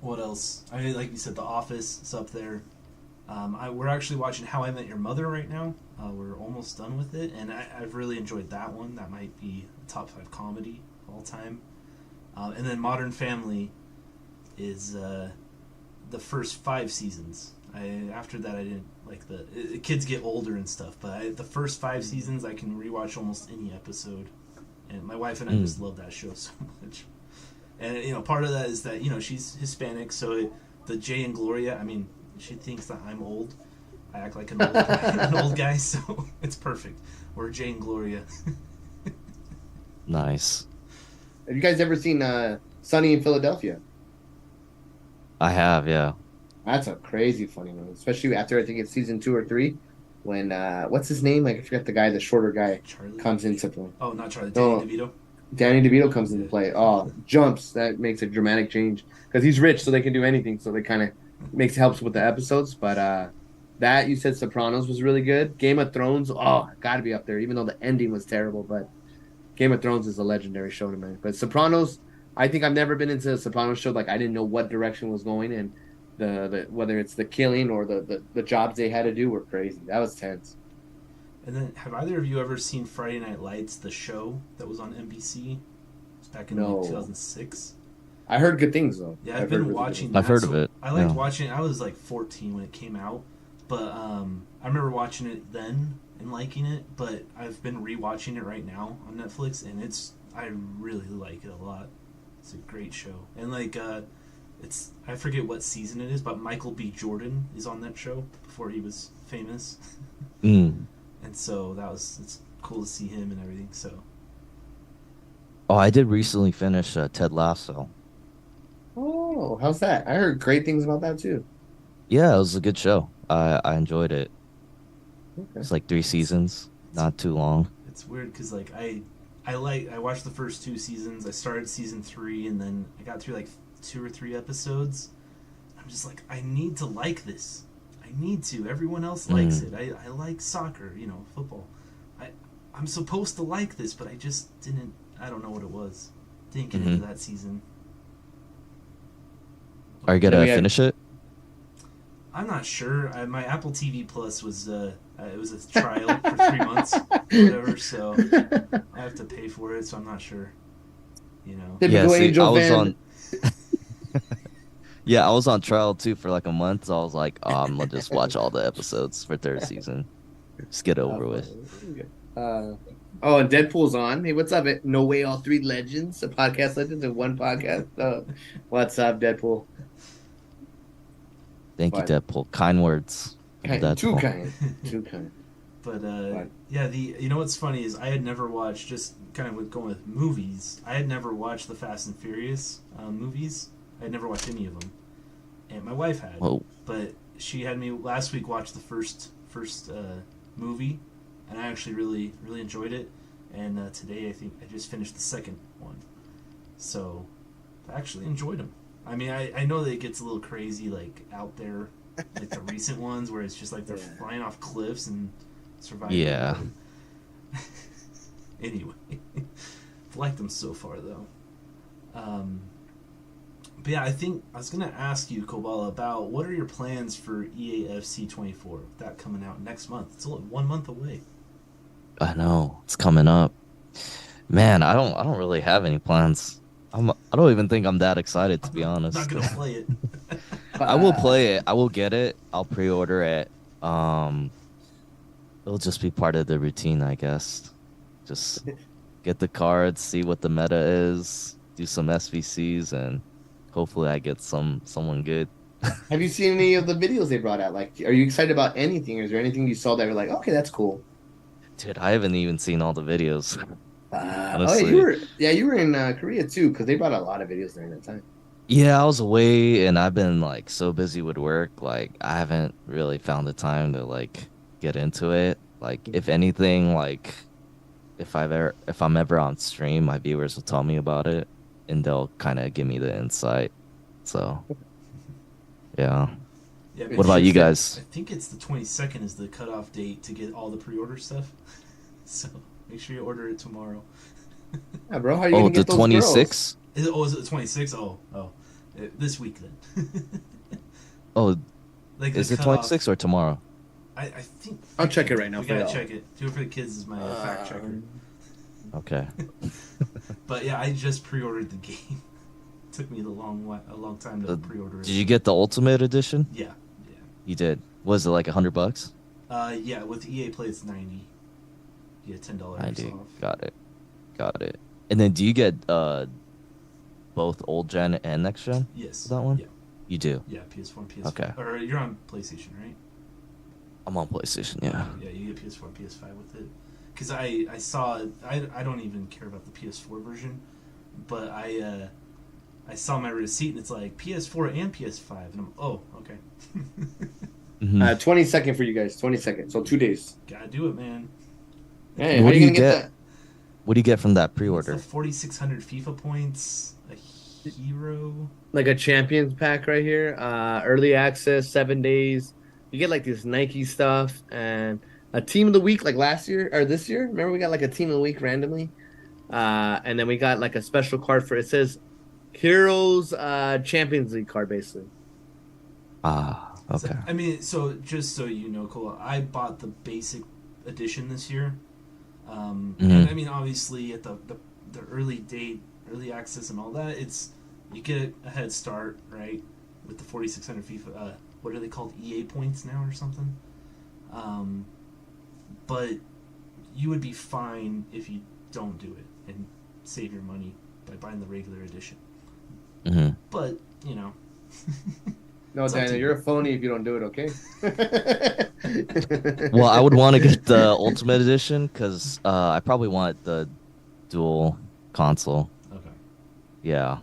What else? I mean, like you said, The Office is up there. We're actually watching How I Met Your Mother right now. We're almost done with it, and I've really enjoyed that one. That might be a top 5 comedy of all time. And then Modern Family is the first 5 seasons. After that, I didn't like the kids get older and stuff, but the first 5 seasons I can rewatch almost any episode, and my wife and I just love that show so much. And part of that is that she's Hispanic, so the Jay and Gloria. I mean, she thinks that I'm old. I act like an old guy, so it's perfect. We're Jay and Gloria. Nice. Have you guys ever seen Sunny in Philadelphia? I have, yeah. That's a crazy funny one, especially after I think it's season 2 or 3, when what's his name? Like I forget the guy, the shorter guy Charlie? comes into play. Oh, not Charlie. Danny DeVito. Danny DeVito comes into play. Oh, jumps! That makes a dramatic change because he's rich, so they can do anything. So they kind of helps with the episodes. But that you said Sopranos was really good. Game of Thrones, got to be up there, even though the ending was terrible. But Game of Thrones is a legendary show to me. But Sopranos, I think I've never been into a Sopranos show. Like I didn't know what direction was going, and the whether it's the killing or the jobs they had to do were crazy. That was tense. And then, have either of you ever seen Friday Night Lights, the show that was on NBC? It was back in 2006. I heard good things though. Yeah, I've been watching that. I've heard of it. I liked watching it. I was like 14 when it came out, but I remember watching it then and liking it. But I've been rewatching it right now on Netflix, and I really like it a lot. It's a great show, and like I forget what season it is, but Michael B. Jordan is on that show before he was famous. And so it's cool to see him and everything. So. Oh, I did recently finish Ted Lasso. Oh, how's that? I heard great things about that too. Yeah, it was a good show. I enjoyed it. Okay. It's like 3 seasons, not too long. It's weird because like I watched the first 2 seasons. I started season 3, and then I got through like 2 or 3 episodes. I'm just like, I need to like this. I need to. Everyone else likes it. I like soccer, football. I'm supposed to like this, but I just didn't. I don't know what it was. Didn't get into that season. Are you gonna finish it? I'm not sure. My Apple TV Plus was it was a trial for 3 months, whatever. So I have to pay for it. So I'm not sure. Typical Angel fan. Yeah, I was on trial too for like a month, so I was like, I'm gonna just watch all the episodes for 3rd season. Just get it over with. And Deadpool's on. Hey, what's up? No Way All 3 Legends, a podcast legends in one podcast. What's up, Deadpool? Thank you, Deadpool. Kind words. Too kind. But yeah, what's funny is I had never watched, just kind of going with movies, I had never watched the Fast and Furious movies. I had never watched any of them. And my wife had. Whoa. But she had me last week watch the first movie, and I actually really, really enjoyed it. And today I think I just finished the second one. So I actually enjoyed them. I mean, I know that it gets a little crazy, like, out there, like the recent ones where it's just like they're flying off cliffs and surviving. Yeah. Anyway, I've liked them so far, though. But yeah, I think I was going to ask you, Koballa, about what are your plans for EAFC 24? That coming out next month. It's only 1 month away. I know, it's coming up. Man, I don't really have any plans. I don't even think I'm that excited, to be honest. I'm not gonna play it. I will play it. I will get it. I'll pre-order it. It'll just be part of the routine, I guess. Just get the cards, see what the meta is, do some SVCs, and hopefully I get someone good. Have you seen any of the videos they brought out? Like, are you excited about anything? Or is there anything you saw that were like, okay, that's cool? Dude, I haven't even seen all the videos. You were in Korea too, because they brought a lot of videos during that time. Yeah, I was away, and I've been like so busy with work. Like, I haven't really found the time to like get into it. Like, if anything, like if I'm ever on stream, my viewers will tell me about it, and they'll kind of give me the insight. So, yeah. What about you guys? I think it's the 22nd is the cutoff date to get all the pre-order stuff. So make sure you order it tomorrow. Yeah, bro. How are you gonna get those 26th? Is it the 26th? Oh, this week then. Oh, Like Is the it cutoff. 26 or tomorrow? I think. I'll check it right now We for gotta y'all. check it. Do it for the kids is my fact checker. Okay. But yeah, I just pre-ordered the game. Took me a long time to pre-order it. Did you get the Ultimate Edition? Yeah. You did. Was it like $100? Yeah. With EA Play, it's 90. You get $10 off. Got it. And then do you get both old gen and next gen? Yes. For that one? Yeah. You do. Yeah, PS4 and PS5. Okay. Or you're on PlayStation, right? I'm on PlayStation. Yeah. Yeah, you get PS4 and PS5 with it. Because I saw I don't even care about the PS4 version, but I saw my receipt and it's like PS4 and PS5 and I'm okay. 22nd for you guys. 22nd. So 2 days. Gotta do it, man. Hey, What how do you you gonna get get? that? What do you get from that It's pre-order? the 4,600 FIFA points, a hero. Like a champions pack right here. Early access, 7 days. You get like this Nike stuff and a team of the week like last year or this year. Remember we got like a team of the week randomly. And then we got like a special card for it says Heroes Champions League card basically. Okay. So, I mean, so just so you know, Cole, I bought the basic edition this year. And I mean, obviously, at the early access and all that, you get a head start, right? With the 4,600 FIFA, what are they called? EA points now or something? But you would be fine if you don't do it and save your money by buying the regular edition. But, you know. No, Daniel, you're a phony if you don't do it, okay? Well, I would want to get the Ultimate Edition because I probably want the dual console. Okay. Yeah.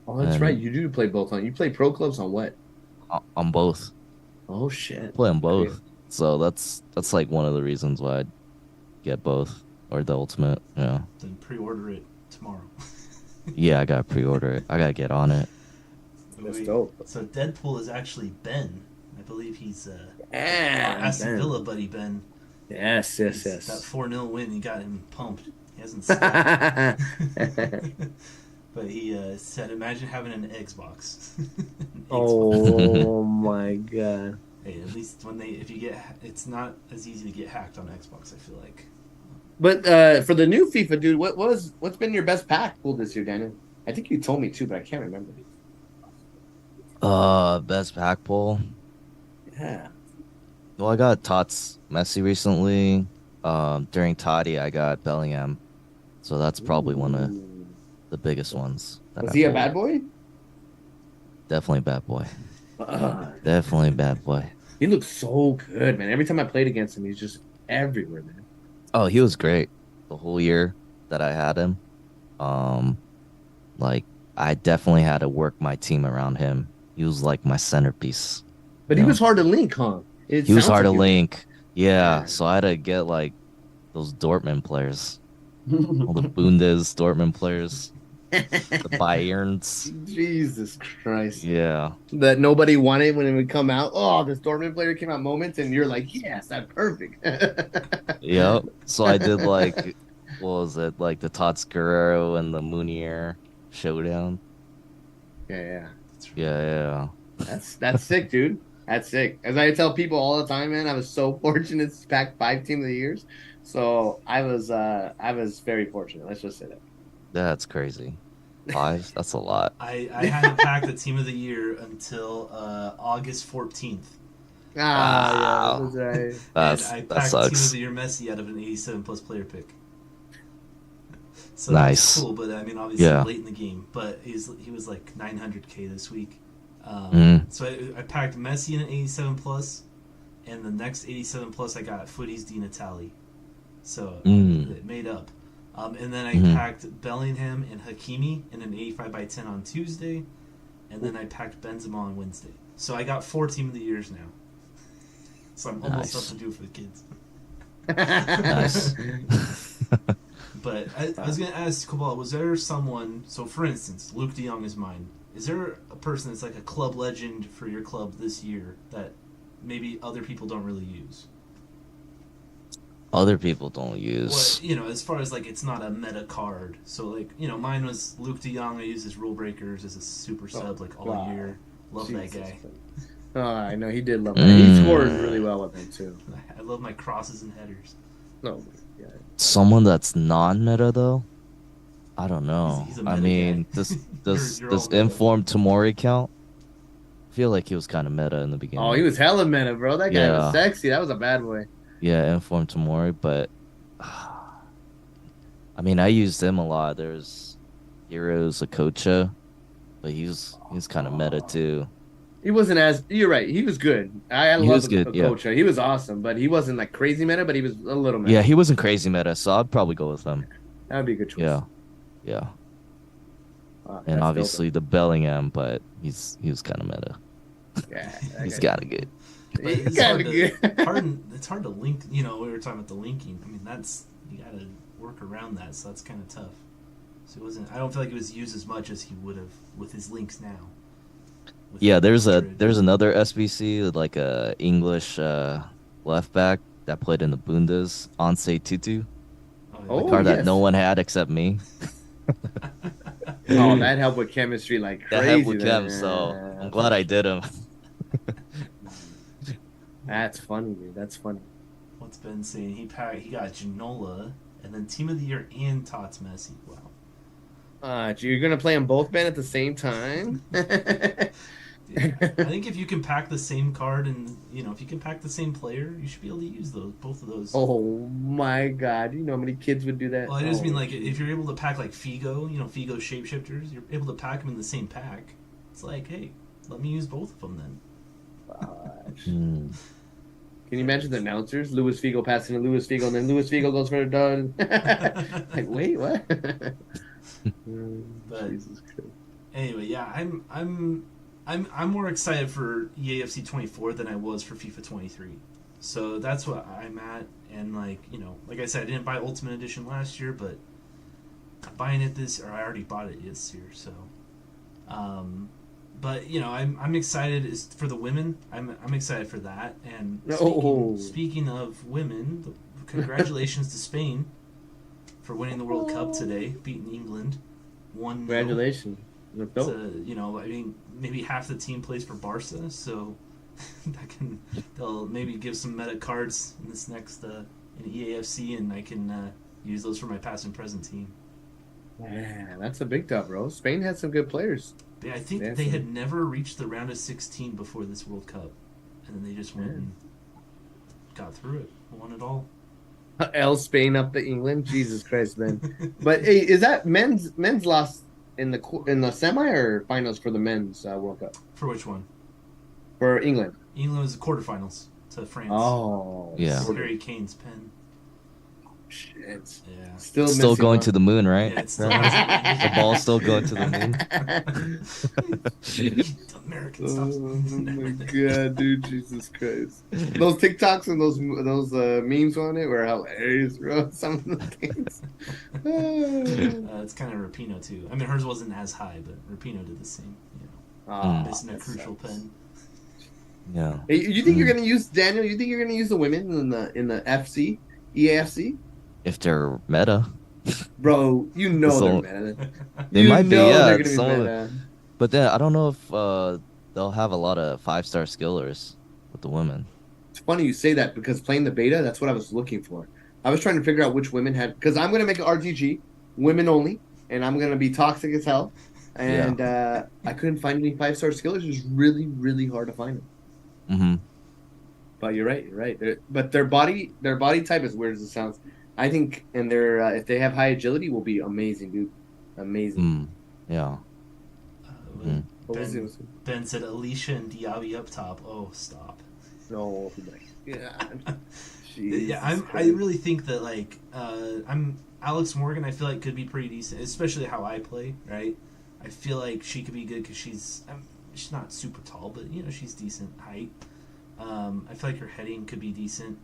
Oh, that's right. You do play both on. You play pro clubs on what? On both. Oh shit. Play on both. Great. So that's like one of the reasons why I'd get both or the Ultimate. Yeah. Then pre-order it tomorrow. Yeah, I gotta pre-order it. I gotta get on it. That's dope. So Deadpool is actually Ben. I believe he's Yeah, Aston Ben. Villa buddy Ben. Yes. That 4-0 win, he got him pumped. He hasn't stopped. But he said, imagine having an Xbox. Oh my god. Hey, at least if you get, it's not as easy to get hacked on Xbox, I feel like. But for the new FIFA, dude, what's been your best pack pulled this year, Daniel? I think you told me too, but I can't remember. Best pack pull. Yeah. Well, I got Tots Messi recently. During Toddy, I got Bellingham. So that's probably one of the biggest ones. Was he a bad boy? Definitely bad boy. Definitely bad boy. He looks so good, man. Every time I played against him, he's just everywhere, man. Oh, he was great the whole year that I had him. Like I definitely had to work my team around him. He was like my centerpiece. But he was hard to link, huh? He was hard to link. Yeah, so I had to get like those Dortmund players, all the Bundes Dortmund players, the Bayerns. Jesus Christ. Yeah. That nobody wanted when it would come out. Oh, this Dortmund player came out moments, and you're like, yes, that's perfect. Yep. So I did like, what was it? Like the Tots Guerrero and the Munier showdown. Yeah. Yeah. That's sick, dude. That's sick. As I tell people all the time, man, I was so fortunate to pack 5 team of the years. So I was very fortunate. Let's just say that. That's crazy. 5? That's a lot. I hadn't packed the team of the year until August 14th. Yeah, that's right. I That packed team of sucks. the year Messi out of an 87 plus player pick. So Nice. that's cool, but I mean, obviously Yeah. late in the game. But he was like 900K this week. Mhm. So I packed Messi in an 87 plus, and the next 87 plus I got Futties Di Natale. So it made up. And then I packed Bellingham and Hakimi in an 85 by 10 on Tuesday, and then I packed Benzema on Wednesday. So I got 4 team of the years now. So I'm almost up to do it for the kids. Nice. But I was going to ask Koballa, was there someone, so for instance, Luke de Jong is mine. Is there a person that's like a club legend for your club this year that maybe other people don't really use? Other people don't use. Well, as far as like it's not a meta card. So like, mine was Luke de Jong. I used his rule breakers as a super sub like all year. Love that guy. Oh, I know he did love that. He scores really well with him too. I love my crosses and headers. No, yeah. Someone that's non-meta though. I don't know. He's a I meta guy. mean, does does You're all does meta. Informed Tamori count? I feel like he was kind of meta in the beginning. Oh, he was hella meta, bro. That guy was Yeah. sexy. That was a bad boy. Yeah, Informed Tamori, but I mean, I used him a lot. There's Heroes Akocha, but he's kind of meta too. He wasn't as. You're right. He was good. I He was love good, yeah. Coach. He was awesome, but he wasn't like crazy meta. But he was a little meta. Yeah, he wasn't crazy meta, so I'd probably go with him. That would be a good choice. Yeah, yeah. Wow, And that's obviously the Bellingham, but he was kind of meta. dope. Yeah, He's kind of good. But it's Kinda it's hard to link. You know, we were talking about the linking. I mean, you got to work around that, so that's kind of tough. So it wasn't. I don't feel like it was used as much as he would have with his links now. Yeah, there's Madrid. another SBC like a English left back that played in the Bundes, Anse Tutu, Oh, a card that yes. no one had except me. Oh, that helped with chemistry like crazy. That helped with man. him, so I'm glad I did him. That's funny, dude. That's funny. What's Ben saying? He got Ginola and then Team of the Year and Tots Messi. Wow. You're gonna play them both, Ben, at the same time. Yeah. I think if you can pack the same card and if you can pack the same player, you should be able to use both of those. Oh my God! You know how many kids would do that? Well, I just mean like if you're able to pack like Figo, Figo shapeshifters, you're able to pack them in the same pack. It's like, hey, let me use both of them then. Gosh. Hmm. Can you imagine the announcers? Luis Figo passing to Luis Figo, and then Luis Figo goes for a done. Like, wait, what? But Jesus Christ. anyway, yeah, I'm more excited for EAFC 24 than I was for FIFA 23. So that's what I'm at, and like I said, I didn't buy Ultimate Edition last year, but I'm buying it I already bought it this year. So, but I'm excited for the women. I'm excited for that. And speaking of women, congratulations to Spain for winning the World Cup today, beating England 1-0. Congratulations. So, I mean, maybe half the team plays for Barca, so they'll maybe give some meta cards in this next in EAFC, and I can use those for my past and present team. Yeah, that's a big dub, bro. Spain had some good players. But I think they had never reached the round of 16 before this World Cup, and then they just went and got through it, won it all. Spain up to England, Jesus Christ, man! But hey, is that men's lost in the semi or finals for the men's World Cup? For which one? For England. England was the quarterfinals to France. Oh, yeah. Harry Kane's pen. Shit. Yeah. Still going to the moon, right? Yeah, it's still The ball's still going to the moon. American Oh stuff. my God, dude! Jesus Christ! Those TikToks and those memes on it were hilarious, bro. Some of the things. It's kind of Rapinoe too. I mean, hers wasn't as high, but Rapinoe did the same. Missing a crucial pen. Yeah. Hey, you think you're gonna use Daniel? You think you're gonna use the women in the EAFC? If they're meta, Bro, they're So- meta. they might be. Yeah, they're gonna be some of meta. but then I don't know if they'll have a lot of 5-star skillers with the women. It's funny you say that because playing the beta, that's what I was looking for. I was trying to figure out which women had, because I'm gonna make an RGG, women only, and I'm gonna be toxic as hell. And I couldn't find any 5-star skillers. It was really, really hard to find them. Mm-hmm. But you're right. But their body type, as weird as it sounds, I think, and their if they have high agility, will be amazing, dude. Amazing. Yeah. Ben said Alicia and Diaby up top. Oh, stop. No, yeah. Yeah, I really think that I'm Alex Morgan. I feel like could be pretty decent, especially how I play. Right, I feel like she could be good because she's not super tall, but she's decent height. I feel like her heading could be decent.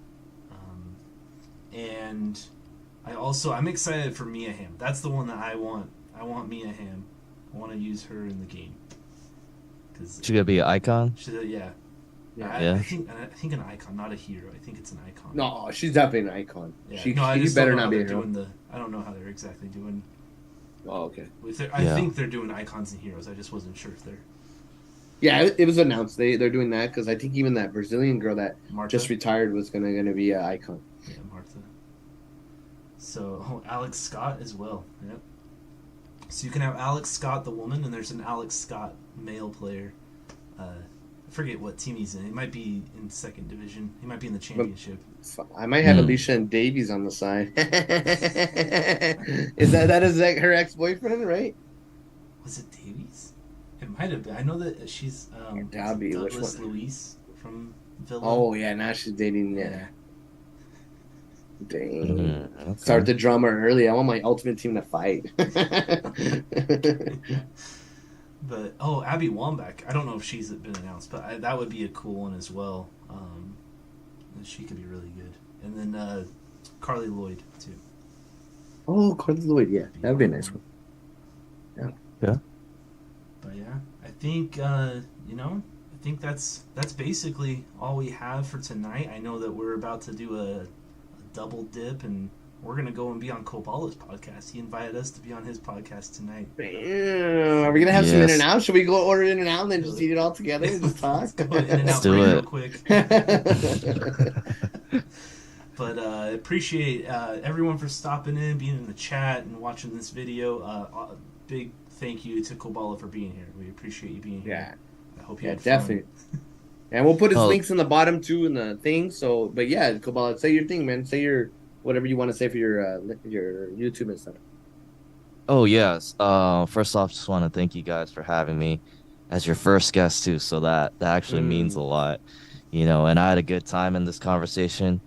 And I'm excited for Mia Hamm. That's the one that I want. I want Mia Hamm. I want to use her in the game. She gonna be an icon. Yeah. Yeah. I think an icon, not a hero. I think it's an icon. No, she's definitely an icon. Yeah. She just better don't know not how be a they're hero. doing I don't know how they're exactly doing. Oh, okay. I think they're doing icons and heroes. I just wasn't sure if they're. Yeah, it was announced they're doing that because I think even that Brazilian girl that Martha. just retired was gonna be an icon. Yeah, Martha. So Alex Scott as well. Yep. So you can have Alex Scott the woman, and there's an Alex Scott male player. I forget what team he's in. He might be in second division. He might be in the championship. I might have Alicia and Davies on the side. Is like her ex-boyfriend, right? Was it Davies? It might have been. I know that she's Dobby, Douglas Luis from Villa. Oh yeah, now she's dating. Yeah. Dang. Okay. Start the drama early. I want my ultimate team to fight. But Abby Wambach. I don't know if she's been announced, but that would be a cool one as well. She could be really good. And then Carly Lloyd too. Oh, Carly Lloyd, yeah, that'd be a nice one. Yeah. But yeah, I think I think that's basically all we have for tonight. I know that we're about to do a double dip, and we're gonna go and be on Koballa's podcast. He invited us to be on his podcast tonight. Are we gonna have some In and Out? Should we go order In and Out and then just eat it all together and just talk? Let's go In and Out real quick. But appreciate everyone for stopping in, being in the chat, and watching this video. Big thank you to Koballa for being here. We appreciate you being here. Yeah. I hope you had fun. Definitely. And we'll put his links in the bottom too in the thing. So, but yeah, Koballa, say your thing, man. Say your whatever you want to say for your YouTube and stuff. Oh yes. First off, just want to thank you guys for having me as your first guest too. So that actually means a lot, And I had a good time in this conversation.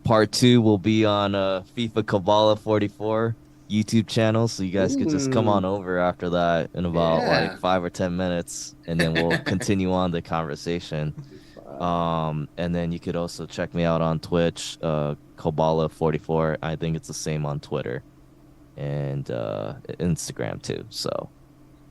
Part 2 will be on FIFA Koballa 44 YouTube channel, so you guys could just come on over after that in about like 5 or 10 minutes, and then we'll continue on the conversation. And then you could also check me out on Twitch, Koballa 44. I think it's the same on Twitter and Instagram too. So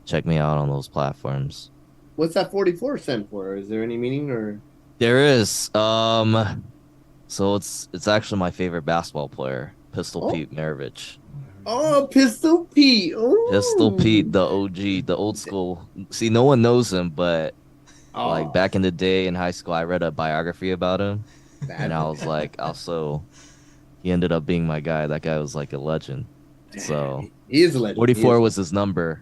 check me out on those platforms. What's that 44 stand for? Is there any meaning or? There is. So it's actually my favorite basketball player, Pistol Pete Maravich. Oh, Pistol Pete. Ooh. Pistol Pete, the OG, the old school. See, no one knows him, but like back in the day in high school, I read a biography about him, and I was like, also, he ended up being my guy. That guy was like a legend. So he is a legend. 44 was his number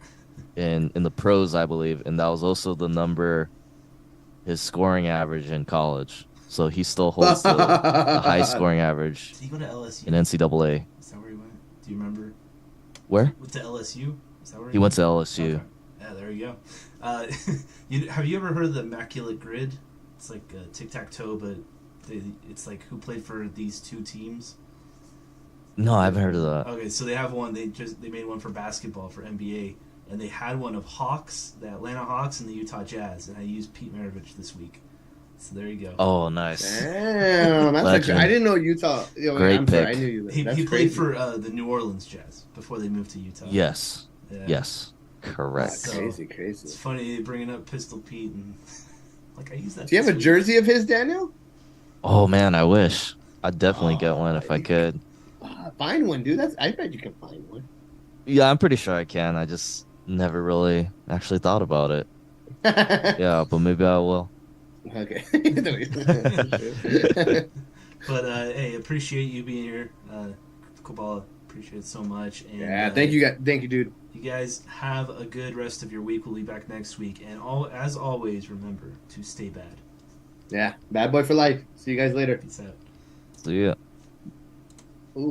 in the pros, I believe, and that was also the number, his scoring average in college. So he still holds the high scoring average. Did he go to LSU? In NCAA. Is that where he went? Do you remember? Where? Went to LSU? Is that where he went to LSU. Okay. Yeah, there you go. Have you ever heard of the Immaculate Grid? It's like tic-tac-toe, but it's like who played for these two teams. No, I haven't heard of that. Okay, so they have one. They made one for basketball for NBA, and they had one of Hawks, the Atlanta Hawks, and the Utah Jazz, and I used Pete Maravich this week. So there you go. Oh, nice. Damn, that's actually, I didn't know Utah. Great pick. I knew you. He played for the New Orleans Jazz before they moved to Utah. Yes. Yeah. Yes. Correct. So, crazy. It's funny bringing up Pistol Pete and like I use that. Do you have a jersey of his, Daniel? Oh man, I wish. I'd definitely get one if I could. Find one, dude. I bet you can find one. Yeah, I'm pretty sure I can. I just never really actually thought about it. Yeah, but maybe I will. Okay. But hey, appreciate you being here, Koballa. Appreciate it so much. And, thank you, guys. Thank you, dude. You guys have a good rest of your week. We'll be back next week, and as always, remember to stay bad. Yeah, bad boy for life. See you guys later. Peace out. See ya. Ooh.